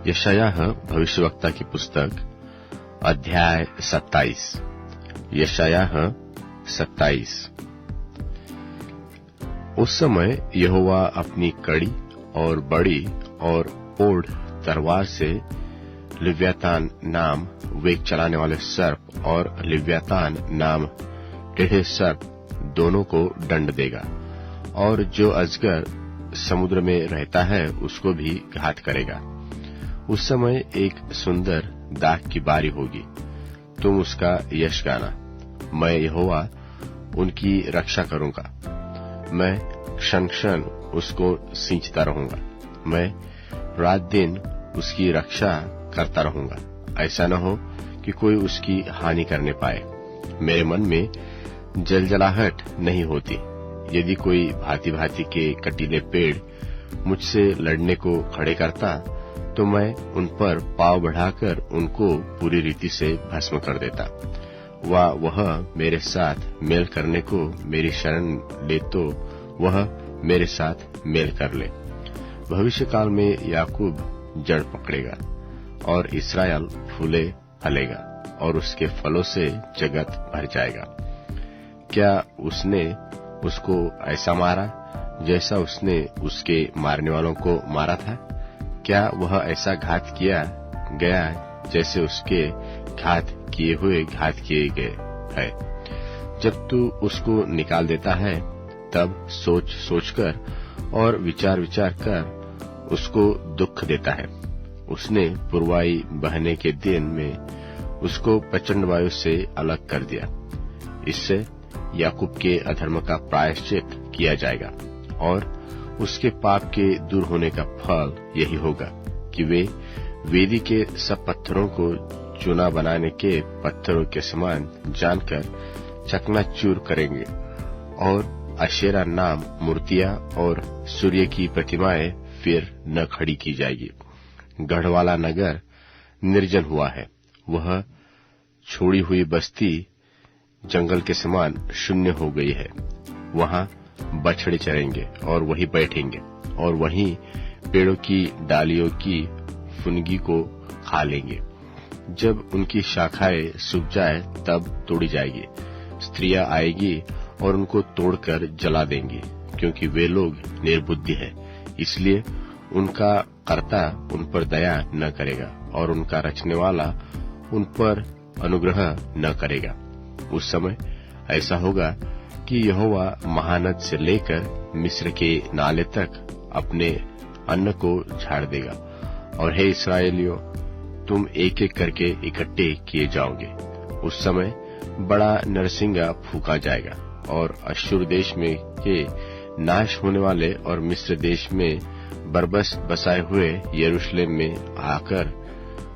यशायाह भविष्यवक्ता की पुस्तक अध्याय 27। यशायाह 27। उस समय यहोवा अपनी कड़ी और बड़ी और ओढ़ तलवार से लिव्यातान नाम वेग चलाने वाले सर्प और लिव्यातान नाम टेढ़े सर्प दोनों को दंड देगा, और जो अजगर समुद्र में रहता है उसको भी घात करेगा। उस समय एक सुंदर दाख की बारी होगी, तुम उसका यश गाना। मैं यहोवा उनकी रक्षा करूंगा, मैं क्षण क्षण उसको सींचता रहूंगा, मैं रात दिन उसकी रक्षा करता रहूंगा। ऐसा न हो कि कोई उसकी हानि करने पाए। मेरे मन में जलजलाहट नहीं होती। यदि कोई भांति भांति के कटीले पेड़ मुझसे लड़ने को खड़े करता तो मैं उन पर पांव बढ़ाकर उनको पूरी रीति से भस्म कर देता। वह मेरे साथ मेल करने को मेरी शरण ले तो वह मेरे साथ मेल कर ले। भविष्य काल में याकूब जड़ पकड़ेगा और इस्राएल फूले फलेगा, और उसके फलों से जगत भर जाएगा। क्या उसने उसको ऐसा मारा जैसा उसने उसके मारने वालों को मारा था? क्या वह ऐसा घात किया गया जैसे उसके घात किए हुए घात किए गए है? जब तू उसको निकाल देता है तब सोच सोचकर और विचार विचार कर उसको दुख देता है। उसने पुरवाई बहने के दिन में उसको प्रचंड वायु से अलग कर दिया। इससे याकूब के अधर्म का प्रायश्चित किया जाएगा, और उसके पाप के दूर होने का फल यही होगा कि वे वेदी के सब पत्थरों को चूना बनाने के पत्थरों के समान जानकर चकनाचूर करेंगे, और अशेरा नाम मूर्तियां और सूर्य की प्रतिमाएं फिर न खड़ी की जाएगी। गढ़ वाला नगर निर्जन हुआ है, वह छोड़ी हुई बस्ती जंगल के समान शून्य हो गई है। वहां बछड़े चरेंगे और वहीं बैठेंगे, और वहीं पेड़ों की डालियों की फुनगी को खा लेंगे। जब उनकी शाखाएं सूख जाए तब तोड़ी जाएगी। स्त्रियां आएगी और उनको तोड़कर जला देंगी, क्योंकि वे लोग निर्बुद्धि है। इसलिए उनका कर्ता उन पर दया न करेगा, और उनका रचने वाला उन पर अनुग्रह न करेगा। उस समय ऐसा होगा कि यहोवा महानद से लेकर मिस्र के नाले तक अपने अन्न को झाड़ देगा, और हे इस्राएलियों, तुम एक एक करके इकट्ठे किए जाओगे। उस समय बड़ा नरसिंगा फूका जाएगा, और अश्शूर देश में के नाश होने वाले और मिस्र देश में बरबस बसाए हुए यरूशलेम में आकर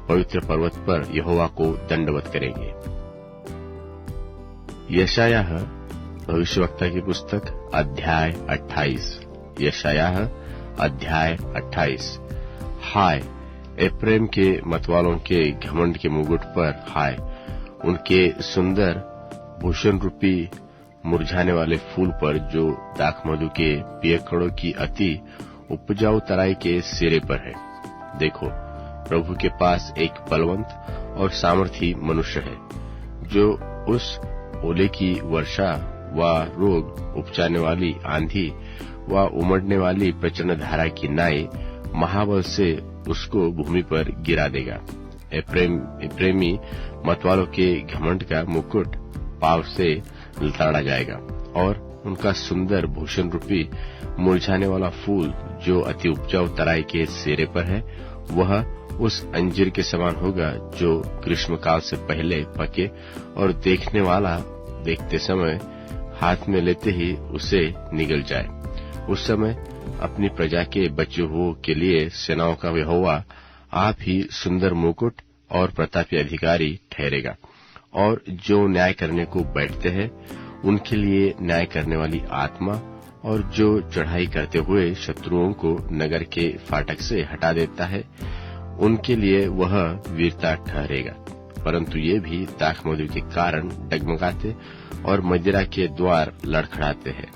पवित्र पर्वत पर यहोवा को दंडवत करेंगे। यशायाह भविष्यवक्ता की पुस्तक अध्याय 28। यशायाह अध्याय 28। हाय एप्रेम के मतवालों के घमंड के मुकुट पर हाय, उनके सुंदर भूषण रूपी मुरझाने वाले फूल पर जो दाखमधु के पियकड़ों की अति उपजाऊ तराई के सिरे पर है। देखो, प्रभु के पास एक बलवंत और सामर्थी मनुष्य है, जो उस ओले की वर्षा व रोग उपजाने वाली आंधी व उमड़ने वाली प्रचंड धारा की नाई महाबल से उसको भूमि पर गिरा देगा। एप्रेमी मतवालों के घमंड का मुकुट पाव से लताड़ा जाएगा, और उनका सुंदर भूषण रूपी मुरझाने वाला फूल जो अति उपजाऊ तराई के सिरे पर है, वह उस अंजीर के समान होगा जो ग्रीष्मकाल से पहले पके, और देखने वाला देखते समय हाथ में लेते ही उसे निगल जाए। उस समय अपनी प्रजा के बचे हुओं के लिए सेनाओं का यहोवा आप ही सुंदर मुकुट और प्रतापी अधिकारी ठहरेगा, और जो न्याय करने को बैठते हैं उनके लिए न्याय करने वाली आत्मा, और जो चढ़ाई करते हुए शत्रुओं को नगर के फाटक से हटा देता है उनके लिए वह वीरता ठहरेगा। परंतु ये भी दाखमधु के कारण डगमगाते और मदिरा के द्वार लड़खड़ाते हैं।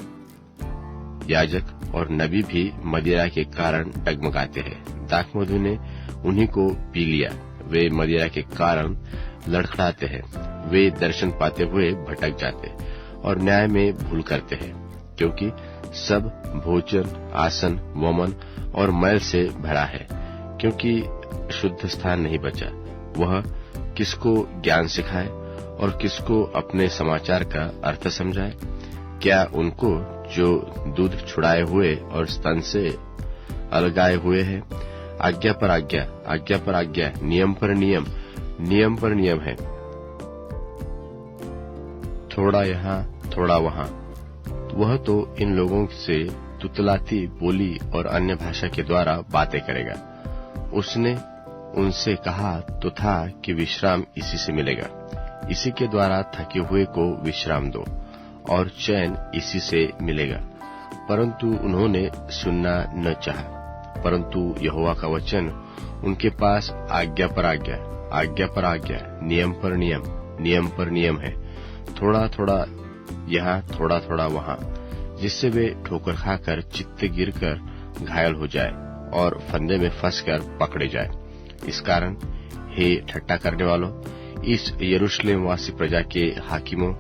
याजक और नबी भी मदिरा के कारण डगमगाते हैं। दाखमधु ने उन्हीं को पी लिया। वे मदिरा के कारण लड़खड़ाते हैं, वे दर्शन पाते हुए भटक जाते और न्याय में भूल करते हैं, क्योंकि सब भोजन, आसन, वमन और मैल से भरा है, क्योंकि शुद्ध स्थान नहीं बचा। वह किसको ज्ञान सिखाए और किसको अपने समाचार का अर्थ समझाए? क्या उनको जो दूध छुड़ाए हुए और स्तन से अलगाए हुए हैं? आज्ञा पर आज्ञा, आज्ञा पर आज्ञा, नियम पर नियम, नियम पर नियम है, थोड़ा यहाँ थोड़ा वहाँ। वह तो इन लोगों से तुतलाती बोली और अन्य भाषा के द्वारा बातें करेगा। उसने उनसे कहा तो था कि विश्राम इसी से मिलेगा। इसी के द्वारा थके हुए को विश्राम दो और चैन इसी से मिलेगा। परंतु उन्होंने सुनना न चाहा। परंतु यहोवा का वचन उनके पास आज्ञा पर आज्ञा, आज्ञा पर आज्ञा, नियम पर नियम, नियम पर नियम है, थोड़ा थोड़ा यहाँ थोड़ा थोड़ा वहाँ, जिससे वे ठोकर खाकर चित्त गिरकर घायल हो जाए और फंदे में फंसकर पकड़े जाए। इस कारण हे ठट्टा करने वालों, इस यरूशलेम वासी प्रजा के हाकिमों,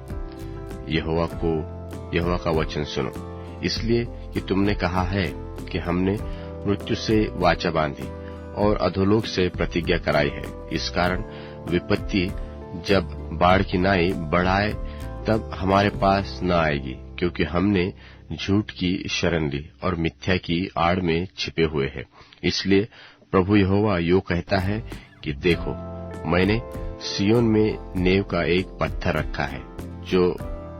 यहोवा का वचन सुनो। इसलिए कि तुमने कहा है कि हमने मृत्यु से वाचा बांधी और अधोलोक से प्रतिज्ञा कराई है। इस कारण विपत्ति जब बाढ़ की नाई बढ़ाए तब हमारे पास न आएगी, क्योंकि हमने झूठ की शरण ली और मिथ्या की आड़ में छिपे हुए हैं। इसलिए प्रभु यहोवा यो कहता है कि देखो, मैंने सियोन में नेव का एक पत्थर रखा है, जो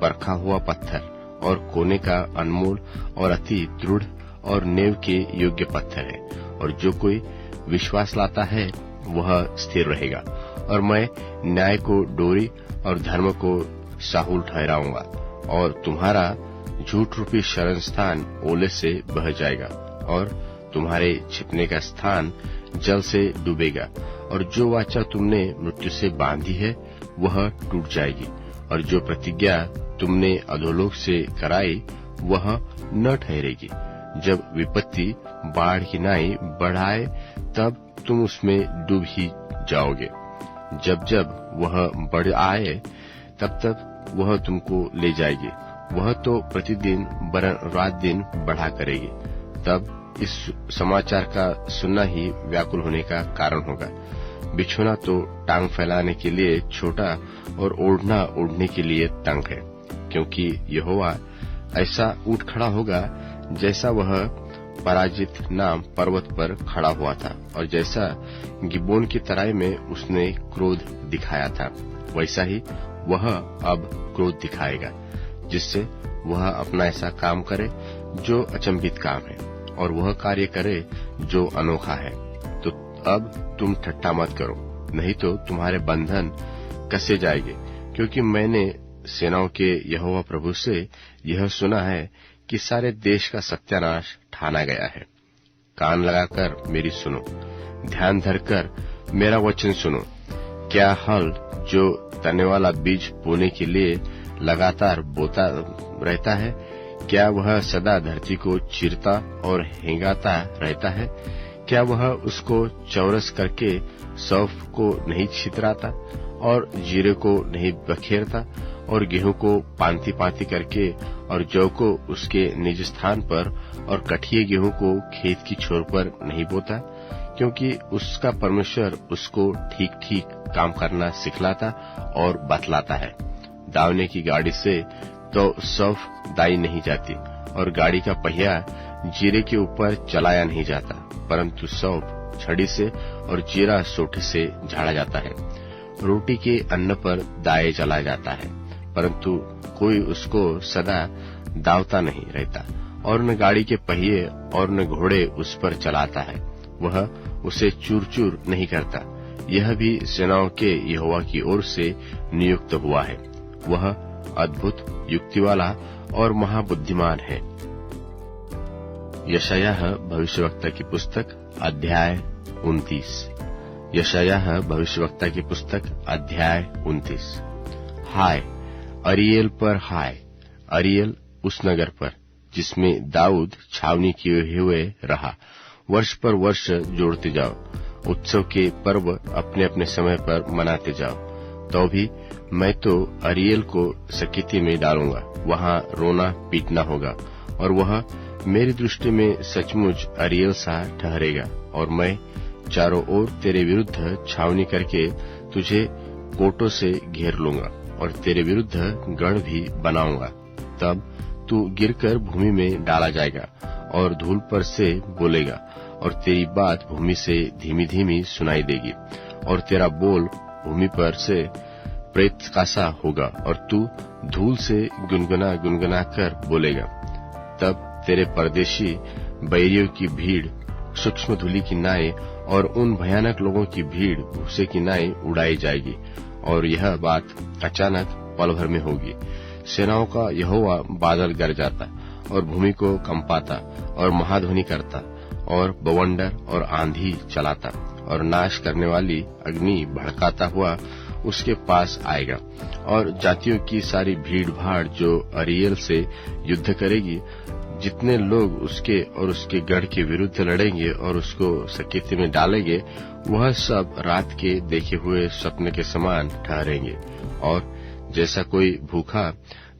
परखा हुआ पत्थर और कोने का अनमोल और अति दृढ़ और नेव के योग्य पत्थर है, और जो कोई विश्वास लाता है वह स्थिर रहेगा। और मैं न्याय को डोरी और धर्म को साहुल ठहराऊंगा, और तुम्हारा झूठ रूपी शरण स्थान ओले से बह जाएगा, और तुम्हारे छिपने का स्थान जल से डूबेगा। और जो वाचा तुमने मृत्यु से बांधी है वह टूट जाएगी, और जो प्रतिज्ञा तुमने अधोलोक से कराई वह न ठहरेगी। जब विपत्ति बाढ़ की नाई बढ़ाए तब तुम उसमें डूब ही जाओगे। जब जब वह बढ़ आए तब तब वह तुमको ले जाएगी। वह तो प्रतिदिन वरन रात दिन बढ़ा करेगी। तब इस समाचार का सुनना ही व्याकुल होने का कारण होगा। बिछोना तो टांग फैलाने के लिए छोटा और ओढ़ना ओढ़ने के लिए तंग है, क्योंकि यहोवा ऐसा उठ खड़ा होगा जैसा वह पराजित नाम पर्वत पर खड़ा हुआ था, और जैसा गिबोन की तराई में उसने क्रोध दिखाया था, वैसा ही वह अब क्रोध दिखाएगा, जिससे वह अपना ऐसा काम करे जो अचंभित काम है, और वह कार्य करे जो अनोखा है। तो अब तुम ठट्ठा मत करो, नहीं तो तुम्हारे बंधन कसे जाएंगे, क्योंकि मैंने सेनाओं के यहोवा प्रभु से यह सुना है कि सारे देश का सत्यानाश ठाना गया है। कान लगाकर मेरी सुनो, ध्यान धरकर मेरा वचन सुनो। क्या हल जो तने वाला बीज बोने के लिए लगातार बोता रहता है, क्या वह सदा धरती को चीरता और हेंगाता रहता है? क्या वह उसको चौरस करके सौंफ को नहीं छितराता और जीरे को नहीं बखेरता और गेहूं को पांति पांति करके और जौ को उसके निज स्थान पर और कठिए गेहूं को खेत की छोर पर नहीं बोता? क्योंकि उसका परमेश्वर उसको ठीक ठीक काम करना सिखलाता और बतलाता है। दावने की गाड़ी से तो सौंफ दाई नहीं जाती और गाड़ी का पहिया जीरे के ऊपर चलाया नहीं जाता, परंतु सौंफ छड़ी से और जीरा सोठे से झाड़ा जाता है। रोटी के अन्न पर दाए चला जाता है, परंतु कोई उसको सदा दावता नहीं रहता, और न गाड़ी के पहिए और न घोड़े उस पर चलाता है। वह उसे चूर चूर नहीं करता। यह भी सेनाओं के यहोवा की ओर से नियुक्त हुआ है। वह अद्भुत, युक्ति वाला और महाबुद्धिमान है। यशायाह भविष्यवक्ता की पुस्तक अध्याय 29। यशायाह भविष्यवक्ता की पुस्तक अध्याय 29। हाय अरियल पर हाय, अरियल उस नगर पर जिसमें दाऊद छावनी किए हुए रहा। वर्ष पर वर्ष जोड़ते जाओ, उत्सव के पर्व अपने अपने समय पर मनाते जाओ। तो भी मैं तो अरियल को सकीती में डालूंगा, वहां रोना पीटना होगा, और वह मेरी दृष्टि में सचमुच अरियल सा ठहरेगा। और मैं चारों ओर तेरे विरुद्ध छावनी करके तुझे कोटों से घेर लूंगा और तेरे विरुद्ध गढ़ भी बनाऊंगा। तब तू गिरकर भूमि में डाला जाएगा और धूल पर से बोलेगा, और तेरी बात भूमि से धीमी धीमी सुनाई देगी, और तेरा बोल भूमि पर से प्रेत का सा होगा, और तू धूल से गुनगुना गुनगुना कर बोलेगा। तब तेरे परदेशी बैरियों की भीड़ सूक्ष्म धूलि की नाई और उन भयानक लोगों की भीड़ भूसे की नाई उड़ाई जाएगी। और यह बात अचानक पल भर में होगी। सेनाओं का यहोवा बादल गरजाता और भूमि को कंपाता और महाध्वनि करता और बवंडर और आंधी चलाता और नाश करने वाली अग्नि भड़काता हुआ उसके पास आएगा। और जातियों की सारी भीड़ भाड़ जो अरियल से युद्ध करेगी, जितने लोग उसके और उसके गढ़ के विरुद्ध लड़ेंगे और उसको सकीती में डालेंगे, वह सब रात के देखे हुए स्वप्न के समान ठहरेंगे। और जैसा कोई भूखा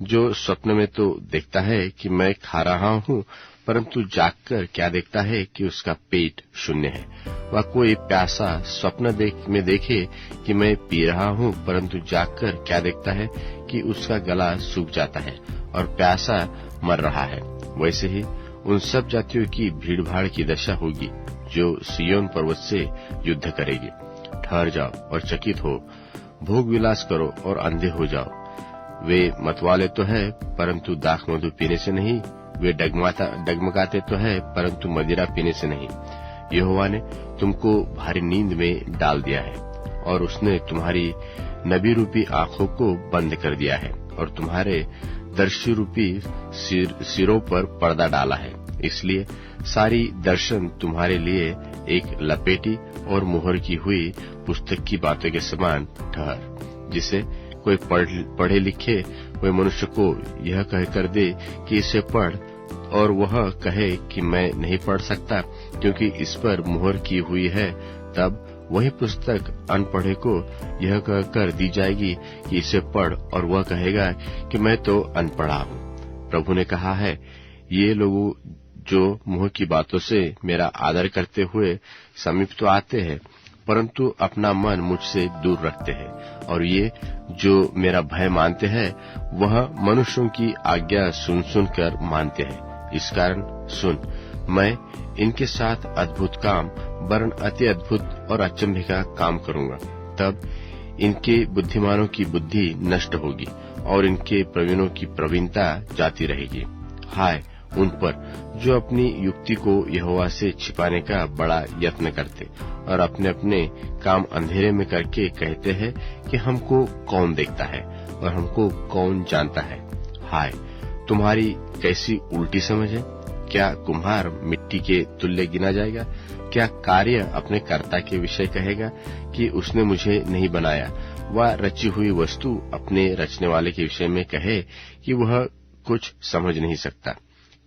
जो स्वप्न में तो देखता है कि मैं खा रहा हूँ, परंतु जागकर क्या देखता है कि उसका पेट शून्य है। वह कोई प्यासा स्वप्न में देखे कि मैं पी रहा हूँ, परंतु जागकर क्या देखता है कि उसका गला सूख जाता है और प्यासा मर रहा है। वैसे ही उन सब जातियों की भीड़भाड़ की दशा होगी जो सिय्योन पर्वत से युद्ध करेगी। ठहर जाओ और चकित हो, भोग विलास करो और अंधे हो जाओ। वे मतवाले तो है, परंतु दाख मधु पीने से नहीं। वे डगमगाते तो है, परंतु मदिरा पीने से नहीं। यहोवा ने तुमको भारी नींद में डाल दिया है, और उसने तुम्हारी नबी रूपी आंखों को बंद कर दिया है, और तुम्हारे दर्शी रूपी सिरों पर पर्दा डाला है। इसलिए सारी दर्शन तुम्हारे लिए एक लपेटी और मुहर की हुई पुस्तक की बातों के समान ठहर, जिसे कोई पढ़े लिखे हुए मनुष्य को यह कहकर दे कि इसे पढ़, और वह कहे कि मैं नहीं पढ़ सकता क्योंकि इस पर मुहर की हुई है। तब वही पुस्तक अनपढ़े को यह कहकर दी जाएगी कि इसे पढ़, और वह कहेगा कि मैं तो अनपढ़ा हूँ। प्रभु ने कहा है, ये लोग जो मुंह की बातों से मेरा आदर करते हुए समीप तो आते हैं, परंतु अपना मन मुझसे दूर रखते हैं, और ये जो मेरा भय मानते हैं, वह मनुष्यों की आज्ञा सुन सुन कर मानते हैं। इस कारण सुन, मैं इनके साथ अद्भुत काम, वरन अति अद्भुत और अचंभे का काम करूंगा। तब इनके बुद्धिमानों की बुद्धि नष्ट होगी और इनके प्रवीणों की प्रवीणता जाती रहेगी। हाय उन पर जो अपनी युक्ति को यहोवा से छिपाने का बड़ा यत्न करते और अपने अपने काम अंधेरे में करके कहते हैं कि हमको कौन देखता है और हमको कौन जानता है। हाय तुम्हारी कैसी उल्टी समझ है। क्या कुम्हार मिट्टी के तुल्य गिना जाएगा? क्या कार्य अपने कर्ता के विषय कहेगा कि उसने मुझे नहीं बनाया? वह रची हुई वस्तु अपने रचने वाले के विषय में कहे कि वह कुछ समझ नहीं सकता।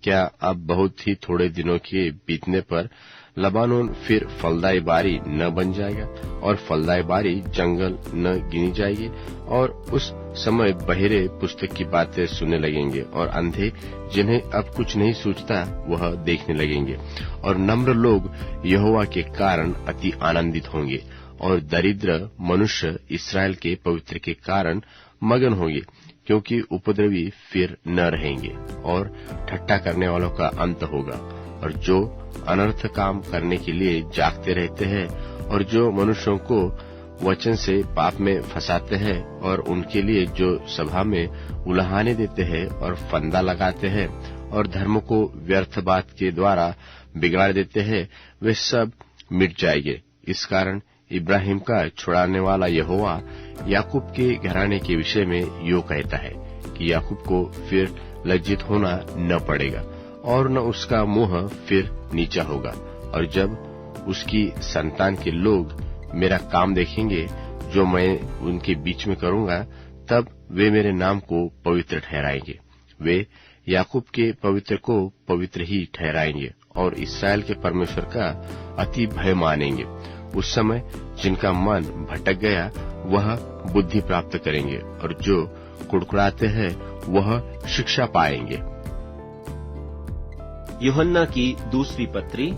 क्या अब बहुत ही थोड़े दिनों के बीतने पर लबानोन फिर फलदाई बारी न बन जाएगा और फलदाई बारी जंगल न गिनी जाएगी? और उस समय बहिरे पुस्तक की बातें सुनने लगेंगे और अंधे जिन्हें अब कुछ नहीं सूझता वह देखने लगेंगे, और नम्र लोग यहोवा के कारण अति आनंदित होंगे, और दरिद्र मनुष्य इस्राएल के पवित्र के कारण मगन होंगे, क्योंकि उपद्रवी फिर न रहेंगे और ठट्ठा करने वालों का अंत होगा। और जो अनर्थ काम करने के लिए जागते रहते हैं और जो मनुष्यों को वचन से पाप में फंसाते हैं और उनके लिए जो सभा में उल्हाने देते हैं और फंदा लगाते हैं और धर्म को व्यर्थ बात के द्वारा बिगाड़ देते हैं, वे सब मिट जाएंगे। इस कारण इब्राहिम का छुड़ाने वाला यहोवा याकूब के घराने के विषय में यो कहता है कि याकूब को फिर लज्जित होना न पड़ेगा और न उसका मुंह फिर नीचा होगा। और जब उसकी संतान के लोग मेरा काम देखेंगे जो मैं उनके बीच में करूंगा, तब वे मेरे नाम को पवित्र ठहराएंगे। वे याकूब के पवित्र को पवित्र ही ठहराएंगे और इस्राएल के परमेश्वर का अति भय मानेंगे। उस समय जिनका मन भटक गया वह बुद्धि प्राप्त करेंगे और जो कुड़कुड़ाते हैं वह शिक्षा पाएंगे। यूहन्ना की दूसरी पत्री,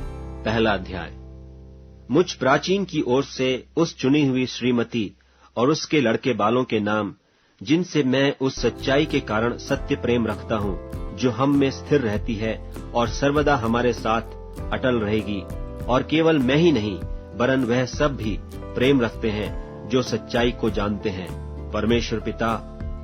पहला अध्याय। मुझ प्राचीन की ओर से उस चुनी हुई श्रीमती और उसके लड़के बालों के नाम, जिनसे मैं उस सच्चाई के कारण सत्य प्रेम रखता हूँ जो हम में स्थिर रहती है और सर्वदा हमारे साथ अटल रहेगी, और केवल मैं ही नहीं वरन वह सब भी प्रेम रखते हैं जो सच्चाई को जानते हैं। परमेश्वर पिता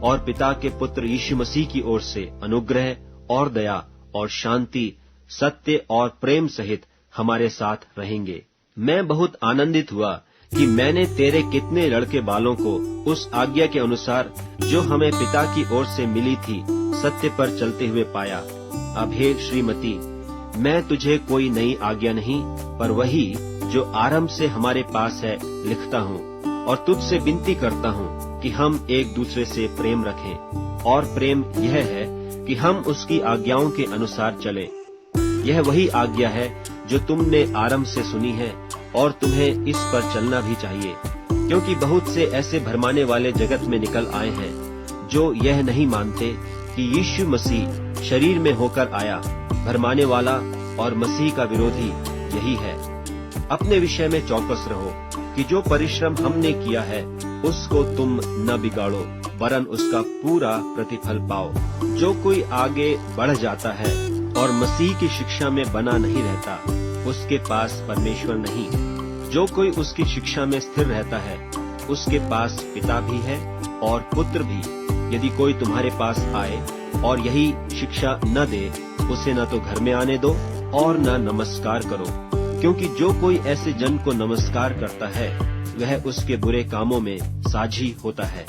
और पिता के पुत्र यीशु मसीह की ओर से अनुग्रह और दया और शांति सत्य और प्रेम सहित हमारे साथ रहेंगे। मैं बहुत आनंदित हुआ कि मैंने तेरे कितने लड़के बालों को उस आज्ञा के अनुसार जो हमें पिता की ओर से मिली थी सत्य पर चलते हुए पाया। अब हे श्रीमती, मैं तुझे कोई नई आज्ञा नहीं पर वही जो आरंभ से हमारे पास है लिखता हूँ, और तुझसे विनती करता हूँ कि हम एक दूसरे से प्रेम रखें। और प्रेम यह है कि हम उसकी आज्ञाओं के अनुसार चलें। यह वही आज्ञा है जो तुमने आरंभ से सुनी है, और तुम्हें इस पर चलना भी चाहिए, क्योंकि बहुत से ऐसे भरमाने वाले जगत में निकल आए हैं जो यह नहीं मानते कि यीशु मसीह शरीर में होकर आया। भरमाने वाला और मसीह का विरोधी यही है। अपने विषय में चौकस रहो कि जो परिश्रम हमने किया है उसको तुम न बिगाड़ो, वरन उसका पूरा प्रतिफल पाओ। जो कोई आगे बढ़ जाता है और मसीह की शिक्षा में बना नहीं रहता, उसके पास परमेश्वर नहीं। जो कोई उसकी शिक्षा में स्थिर रहता है, उसके पास पिता भी है और पुत्र भी। यदि कोई तुम्हारे पास आए और यही शिक्षा न दे, उसे न तो घर में आने दो और न नमस्कार करो, क्योंकि जो कोई ऐसे जन को नमस्कार करता है वह उसके बुरे कामों में साझी होता है।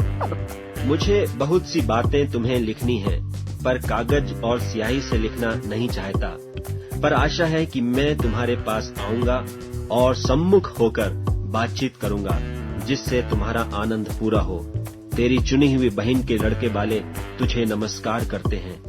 मुझे बहुत सी बातें तुम्हें लिखनी है, पर कागज और स्याही से लिखना नहीं चाहता, पर आशा है कि मैं तुम्हारे पास आऊंगा और सम्मुख होकर बातचीत करूंगा, जिससे तुम्हारा आनंद पूरा हो। तेरी चुनी हुई बहन के लड़के वाले तुझे नमस्कार करते हैं।